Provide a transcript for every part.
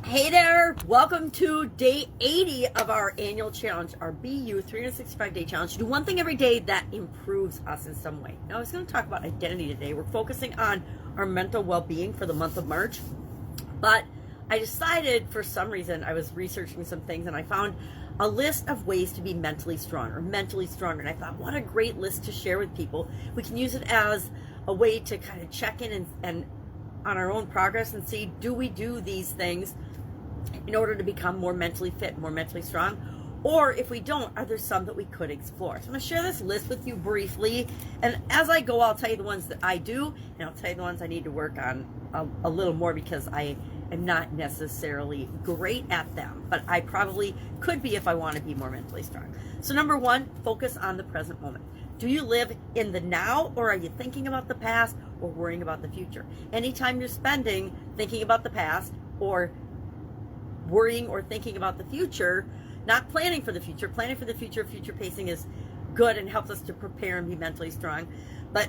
Hey there, welcome to day 80 of our annual challenge, our BU 365-day challenge. Do one thing every day that improves us in some way. Now, I was going to talk about identity today. We're focusing on our mental well-being for the month of March, but I decided for some reason, I was researching some things and I found a list of ways to be mentally strong or mentally stronger. And I thought, what a great list to share with people. We can use it as a way to kind of check in and on our own progress and see, do we do these things in order to become more mentally fit, more mentally strong? Or if we don't, are there some that we could explore? So I'm going to share this list with you briefly. And as I go, I'll tell you the ones that I do, and I'll tell you the ones I need to work on a little more because I am not necessarily great at them, but I probably could be if I want to be more mentally strong. So number one, focus on the present moment. Do you live in the now, or are you thinking about the past or worrying about the future? Anytime you're spending thinking about the past or worrying or thinking about the future, not planning for the future. Planning for the future, future pacing is good and helps us to prepare and be mentally strong. But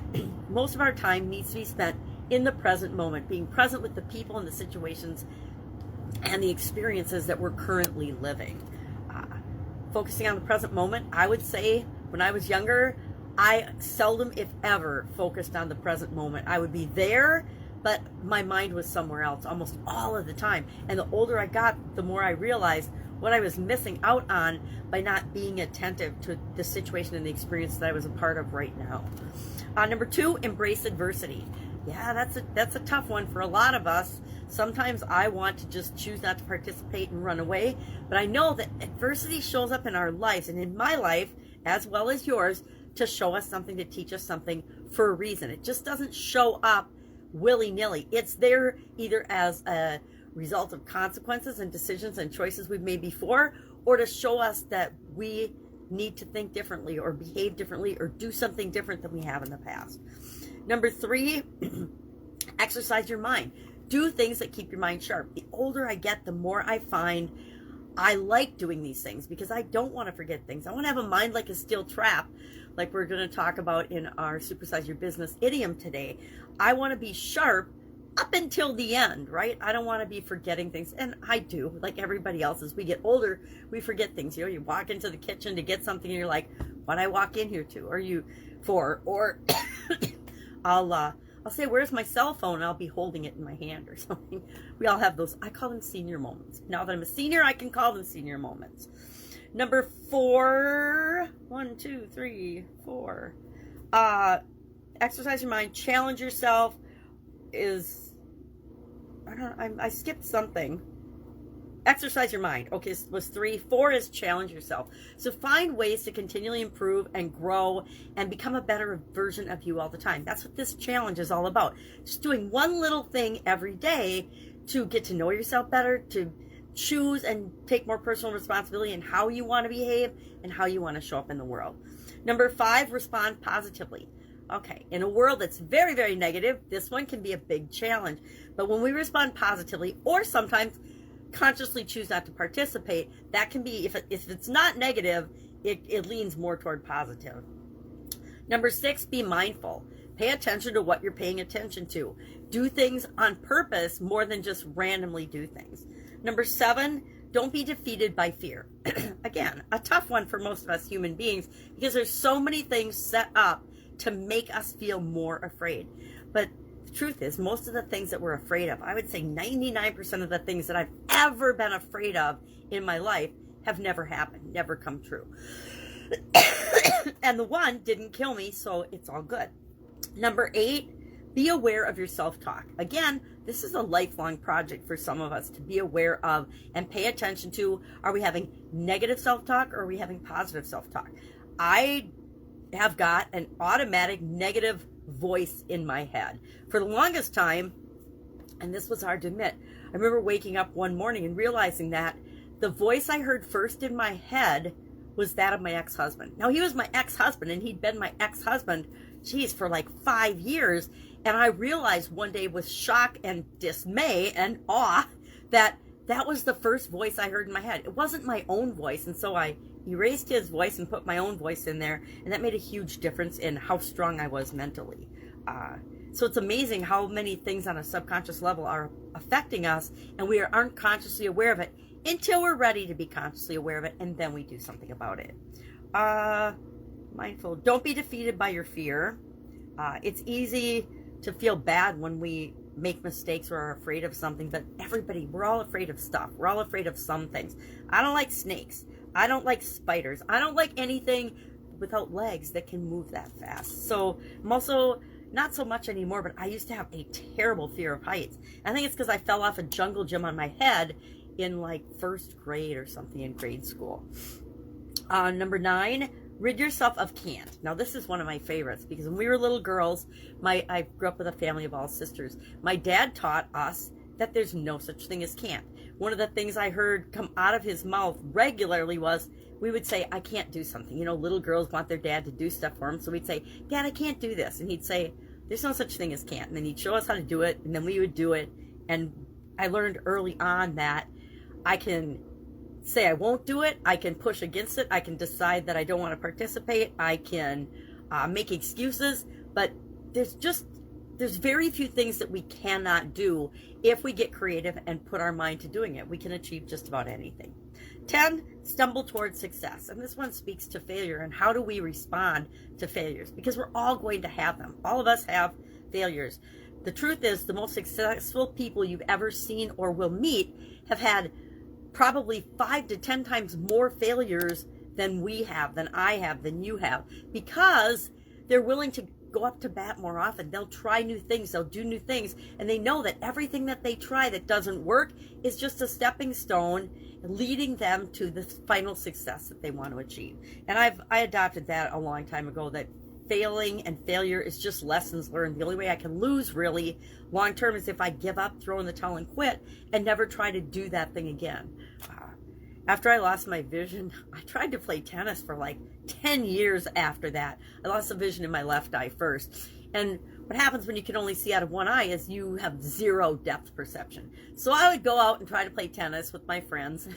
most of our time needs to be spent in the present moment, being present with the people and the situations and the experiences that we're currently living. Focusing on the present moment, I would say when I was younger, I seldom, if ever, focused on the present moment. I would be there, but my mind was somewhere else almost all of the time. And the older I got, the more I realized what I was missing out on by not being attentive to the situation and the experience that I was a part of right now. Number two, embrace adversity. Yeah, that's a tough one for a lot of us. Sometimes I want to just choose not to participate and run away, but I know that adversity shows up in our lives and in my life, as well as yours, to show us something, to teach us something for a reason. It just doesn't show up willy-nilly. It's there either as a result of consequences and decisions and choices we've made before, or to show us that we need to think differently or behave differently or do something different than we have in the past. Number three, exercise your mind. Do things that keep your mind sharp. The older I get, the more I find I like doing these things because I don't want to forget things. I want to have a mind like a steel trap, like we're going to talk about in our Supersize Your Business idiom today. I want to be sharp up until the end, right? I don't want to be forgetting things. And I do, like everybody else. As we get older, we forget things. You know, you walk into the kitchen to get something and you're like, what'd I walk in here to? Are you for? Or I'll say, where's my cell phone? And I'll be holding it in my hand or something. We all have those. I call them senior moments. Now that I'm a senior, I can call them senior moments. Number four, 1, 2, 3, 4. Exercise your mind. Challenge yourself is, I skipped something. Exercise your mind. Okay, was 3. 4 is challenge yourself. So find ways to continually improve and grow and become a better version of you all the time. That's what this challenge is all about. Just doing one little thing every day to get to know yourself better, to choose and take more personal responsibility in how you want to behave and how you want to show up in the world. Number 5, respond positively. Okay, in a world that's very, very negative, this one can be a big challenge. But when we respond positively, or sometimes consciously choose not to participate, that can be, if it's not negative, it leans more toward positive. Number 6, be mindful. Pay attention to what you're paying attention to. Do things on purpose more than just randomly do things. Number 7, don't be defeated by fear. Again, a tough one for most of us human beings because there's so many things set up to make us feel more afraid. But the truth is, most of the things that we're afraid of, I would say 99% of the things that I've ever been afraid of in my life have never happened, never come true. And the one didn't kill me, so it's all good. Number 8, be aware of your self-talk. Again, this is a lifelong project for some of us to be aware of and pay attention to. Are we having negative self-talk or are we having positive self-talk? I have got an automatic negative voice in my head. For the longest time, and this was hard to admit, I remember waking up one morning and realizing that the voice I heard first in my head was that of my ex-husband. Now, he was my ex-husband, and he'd been my ex-husband, for like 5 years. And I realized one day with shock and dismay and awe that that was the first voice I heard in my head. It wasn't my own voice. And so I erased his voice and put my own voice in there. And that made a huge difference in how strong I was mentally. So it's amazing how many things on a subconscious level are affecting us, and we aren't consciously aware of it until we're ready to be consciously aware of it, and then we do something about it. Mindful. Don't be defeated by your fear. It's easy to feel bad when we make mistakes or are afraid of something, but we're all afraid of stuff. We're all afraid of some things. I don't like snakes. I don't like spiders. I don't like anything without legs that can move that fast. So I'm also not so much anymore, but I used to have a terrible fear of heights. I think it's because I fell off a jungle gym on my head in like first grade or something in grade school. Number 9, rid yourself of can't. Now this is one of my favorites because when we were little girls, I grew up with a family of all sisters. My dad taught us that there's no such thing as can't. One of the things I heard come out of his mouth regularly was, we would say, I can't do something. You know, little girls want their dad to do stuff for them. So we'd say, Dad, I can't do this. And he'd say, there's no such thing as can't. And then he'd show us how to do it. And then we would do it. And I learned early on that I can say I won't do it. I can push against it. I can decide that I don't want to participate. I can make excuses. But there's very few things that we cannot do if we get creative and put our mind to doing it. We can achieve just about anything. 10, stumble towards success. And this one speaks to failure and how do we respond to failures? Because we're all going to have them. All of us have failures. The truth is, the most successful people you've ever seen or will meet have had probably 5 to 10 times more failures than we have, than I have, than you have, because they're willing to go up to bat more often. They'll try new things, they'll do new things, and they know that everything that they try that doesn't work is just a stepping stone leading them to the final success that they want to achieve. And I adopted that a long time ago, that failing and failure is just lessons learned. The only way I can lose really long term is if I give up, throw in the towel and quit and never try to do that thing again. After I lost my vision, I tried to play tennis for like 10 years after that. I lost the vision in my left eye first. And what happens when you can only see out of one eye is you have zero depth perception. So I would go out and try to play tennis with my friends,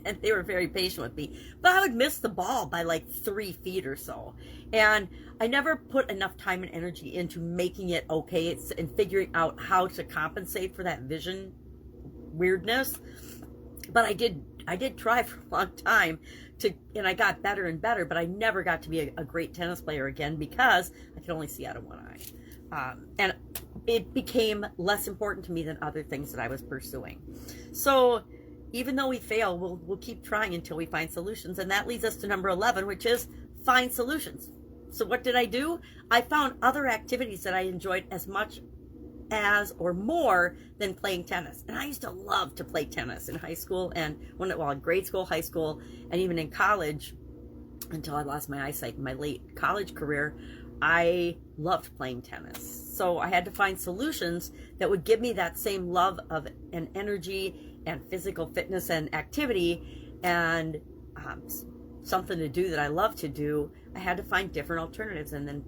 and they were very patient with me. But I would miss the ball by like 3 feet or so. And I never put enough time and energy into making it okay and figuring out how to compensate for that vision weirdness. But I did try for a long time and I got better and better, but I never got to be a great tennis player again because I could only see out of one eye. And it became less important to me than other things that I was pursuing. So even though we fail, we'll keep trying until we find solutions. And that leads us to number 11, which is find solutions. So what did I do? I found other activities that I enjoyed as much as or more than playing tennis. And I used to love to play tennis in high school and in grade school, high school, and even in college until I lost my eyesight in my late college career. I loved playing tennis. So I had to find solutions that would give me that same love of and energy and physical fitness and activity and something to do that I love to do. I had to find different alternatives and then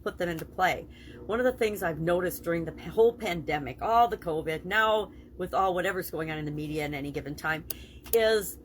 put them into play. One of the things I've noticed during the whole pandemic, all the COVID, now with all whatever's going on in the media at any given time, is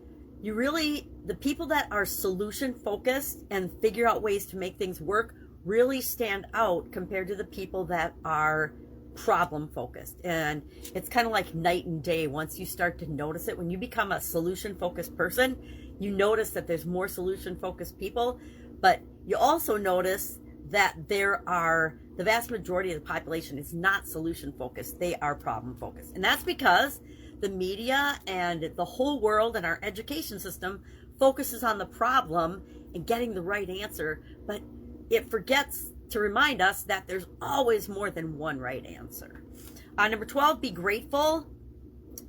the people that are solution focused and figure out ways to make things work really stand out compared to the people that are problem focused. And it's kind of like night and day once you start to notice it. When you become a solution focused person, you notice that there's more solution focused people, but you also notice that the vast majority of the population is not solution focused. They are problem focused. And that's because the media and the whole world and our education system focuses on the problem and getting the right answer, but it forgets to remind us that there's always more than one right answer. Number 12, be grateful.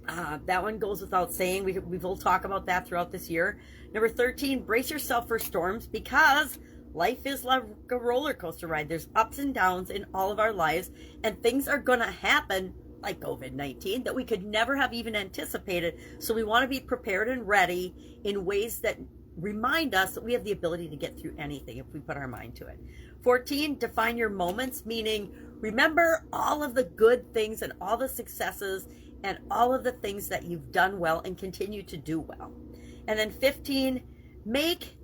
That one goes without saying. We will talk about that throughout this year. Number 13, brace yourself for storms, because life is like a roller coaster ride. There's ups and downs in all of our lives, and things are going to happen like COVID-19 that we could never have even anticipated. So we want to be prepared and ready in ways that remind us that we have the ability to get through anything if we put our mind to it. 14, define your moments, meaning remember all of the good things and all the successes and all of the things that you've done well and continue to do well. And then 15, make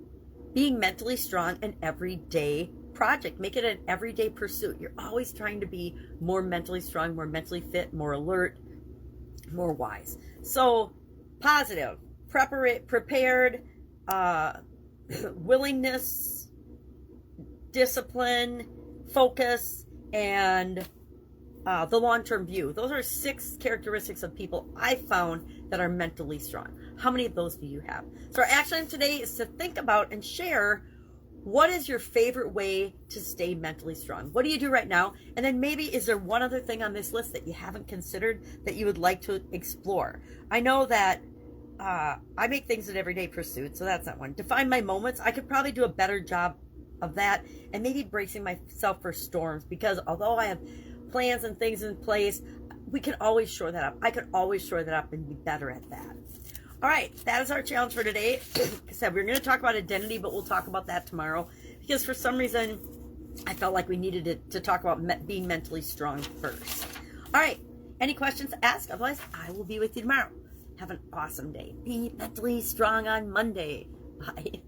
being mentally strong an everyday project. Make it an everyday pursuit. You're always trying to be more mentally strong, more mentally fit, more alert, more wise. So positive, prepared, willingness, discipline, focus, and the long-term view. Those are 6 characteristics of people I found that are mentally strong. How many of those do you have? So our action item today is to think about and share, what is your favorite way to stay mentally strong? What do you do right now? And then maybe, is there one other thing on this list that you haven't considered that you would like to explore? I know that I make things an everyday pursuit, so that's not one. Define my moments. I could probably do a better job of that, and maybe bracing myself for storms, because although I have plans and things in place, we can always shore that up. I could always shore that up and be better at that. All right, that is our challenge for today. Like I said, we're going to talk about identity, but we'll talk about that tomorrow, because for some reason I felt like we needed to talk about being mentally strong first. All right, any questions, ask. Otherwise, I will be with you tomorrow. Have an awesome day. Be mentally strong on Monday. Bye.